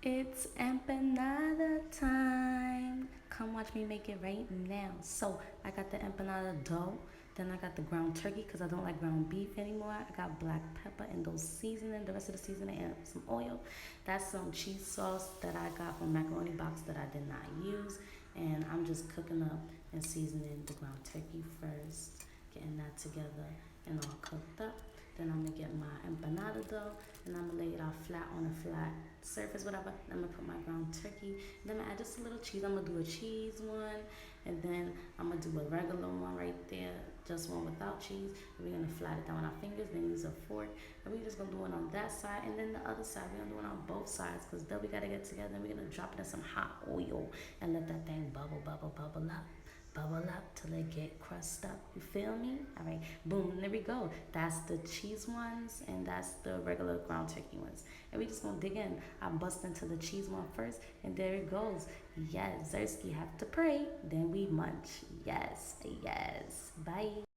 It's empanada time. Come watch me make it right now. So I got the empanada dough. Then I got the ground turkey because I don't like ground beef anymore. I got black pepper and those seasoning, the rest of the seasoning, and some oil. That's some cheese sauce that I got from macaroni box that I did not use. And I'm just cooking up and seasoning the ground turkey first, getting that together and all cooked up. Then I'm gonna get my empanada dough and I'm gonna lay it out flat on a flat surface, whatever. And I'm gonna put my ground turkey. And then I'm gonna add just a little cheese. I'm gonna do a cheese one, and then I'm gonna do a regular one right there, just one without cheese. And we're gonna flat it down with our fingers, then use a fork. And we're just gonna do it on that side, and then the other side, we're gonna do it on both sides, because then we gotta get together and we're gonna drop it in some hot oil and let that thing bubble, bubble, bubble up. Bubble up till it get crust up. You feel me? All right, boom, there we go. That's the cheese ones and that's the regular ground turkey ones. And we just gonna dig in. I bust into the cheese one first, and there it goes. Yes, Zersky have to pray, then we munch. Yes, yes. Bye.